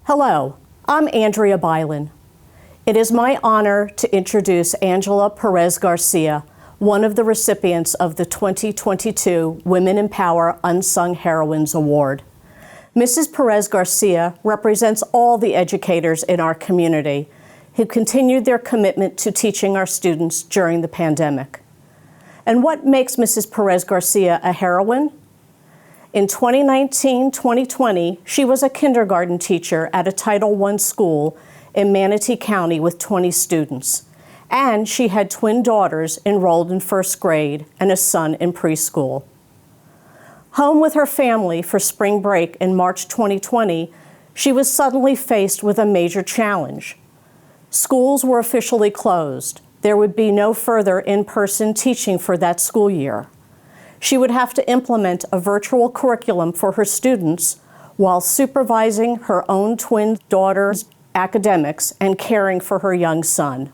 Hello, I'm Andria Bilan. It is my honor to introduce Angela Perez-Garcia, one of the recipients of the 2022 Women in Power Unsung Heroines Award. Mrs. Perez-Garcia represents all the educators in our community who continued their commitment to teaching our students during the pandemic. And what makes Mrs. Perez-Garcia a heroine? In 2019-2020, she was a kindergarten teacher at a Title I school in Manatee County with 20 students. And she had twin daughters enrolled in first grade and a son in preschool. Home with her family for spring break in March 2020, she was suddenly faced with a major challenge. Schools were officially closed. There would be no further in-person teaching for that school year. She would have to implement a virtual curriculum for her students while supervising her own twin daughter's academics and caring for her young son.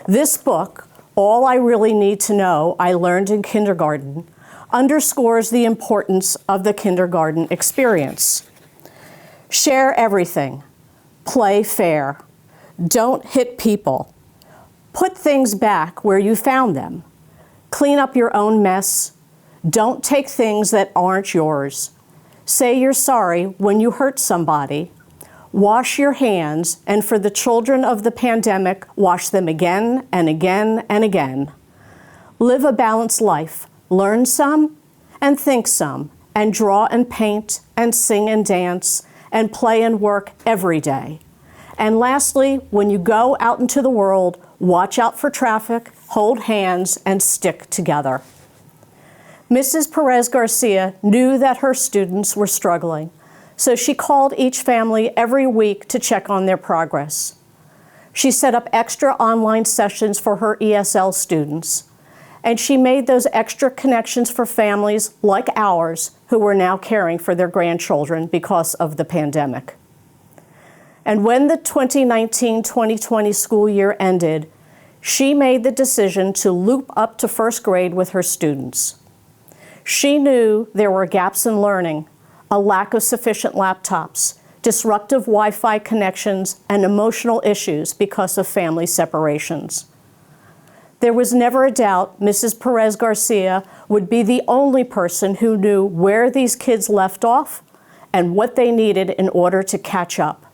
This book, All I Really Need to Know I Learned in Kindergarten, underscores the importance of the kindergarten experience. Share everything. Play fair. Don't hit people. Put things back where you found them. Clean up your own mess. Don't take things that aren't yours. Say you're sorry when you hurt somebody. Wash your hands, and for the children of the pandemic, wash them again and again and again. Live a balanced life. Learn some and think some, and draw and paint and sing and dance and play and work every day. And lastly, when you go out into the world, watch out for traffic, hold hands, and stick together. Mrs. Perez-Garcia knew that her students were struggling, so she called each family every week to check on their progress. She set up extra online sessions for her ESL students, and she made those extra connections for families like ours who were now caring for their grandchildren because of the pandemic. And when the 2019-2020 school year ended, she made the decision to loop up to first grade with her students. She knew there were gaps in learning, a lack of sufficient laptops, disruptive Wi-Fi connections, and emotional issues because of family separations. There was never a doubt Mrs. Perez-Garcia would be the only person who knew where these kids left off and what they needed in order to catch up.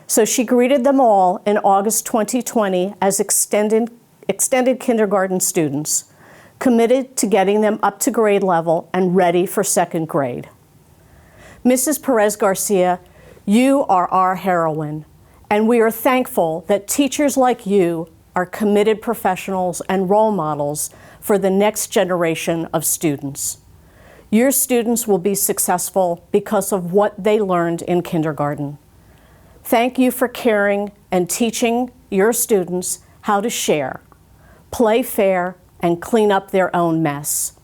So she greeted them all in August 2020 as extended kindergarten students, committed to getting them up to grade level and ready for second grade. Mrs. Perez-Garcia, you are our heroine, and we are thankful that teachers like you are committed professionals and role models for the next generation of students. Your students will be successful because of what they learned in kindergarten. Thank you for caring and teaching your students how to share, play fair, and clean up their own mess.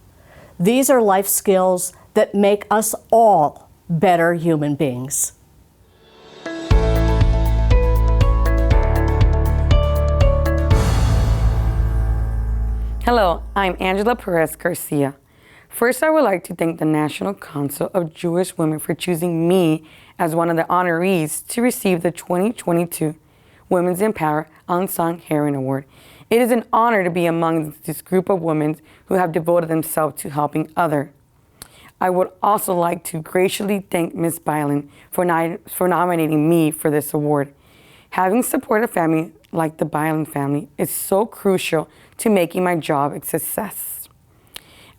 These are life skills that make us all better human beings. Hello, I'm Angela Perez-Garcia. First, I would like to thank the National Council of Jewish Women for choosing me as one of the honorees to receive the 2022 Women's in Power Unsung Heroine Award. It is an honor to be among this group of women who have devoted themselves to helping others. I would also like to graciously thank Ms. Bilan for nominating me for this award. Having supported a family like the Bilan family is so crucial to making my job a success.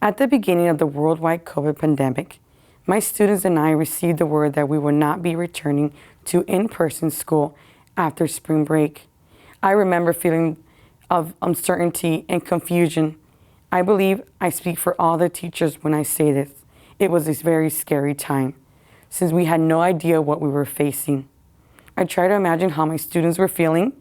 At the beginning of the worldwide COVID pandemic, my students and I received the word that we would not be returning to in-person school after spring break. I remember feeling of uncertainty and confusion. I believe I speak for all the teachers when I say this. It was a very scary time, since we had no idea what we were facing. I try to imagine how my students were feeling.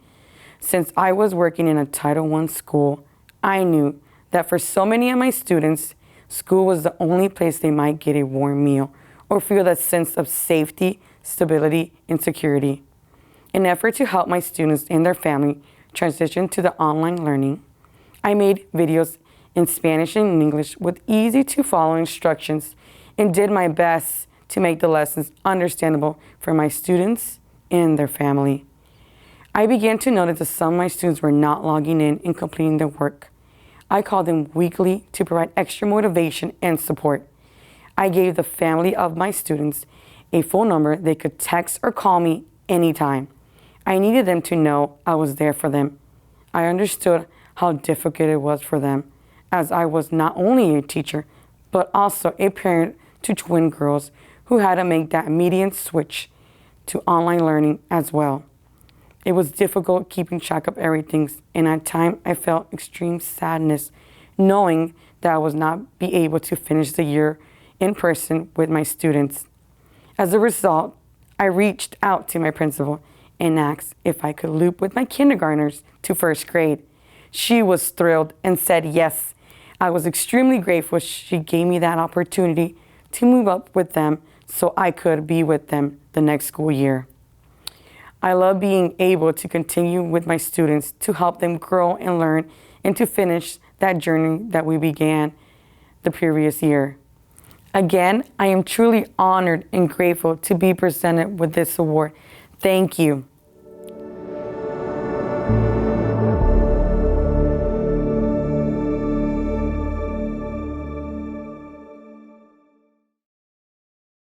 Since I was working in a Title I school, I knew that for so many of my students, school was the only place they might get a warm meal or feel that sense of safety, stability, and security. In an effort to help my students and their family transition to the online learning, I made videos in Spanish and English with easy to follow instructions and did my best to make the lessons understandable for my students and their family. I began to notice that some of my students were not logging in and completing their work. I called them weekly to provide extra motivation and support. I gave the family of my students a phone number they could text or call me anytime. I needed them to know I was there for them. I understood how difficult it was for them, as I was not only a teacher, but also a parent to twin girls who had to make that immediate switch to online learning as well. It was difficult keeping track of everything, and at times I felt extreme sadness knowing that I was not be able to finish the year in person with my students. As a result, I reached out to my principal and asked if I could loop with my kindergartners to first grade. She was thrilled and said yes. I was extremely grateful she gave me that opportunity to move up with them so I could be with them the next school year. I love being able to continue with my students to help them grow and learn and to finish that journey that we began the previous year. Again, I am truly honored and grateful to be presented with this award. Thank you.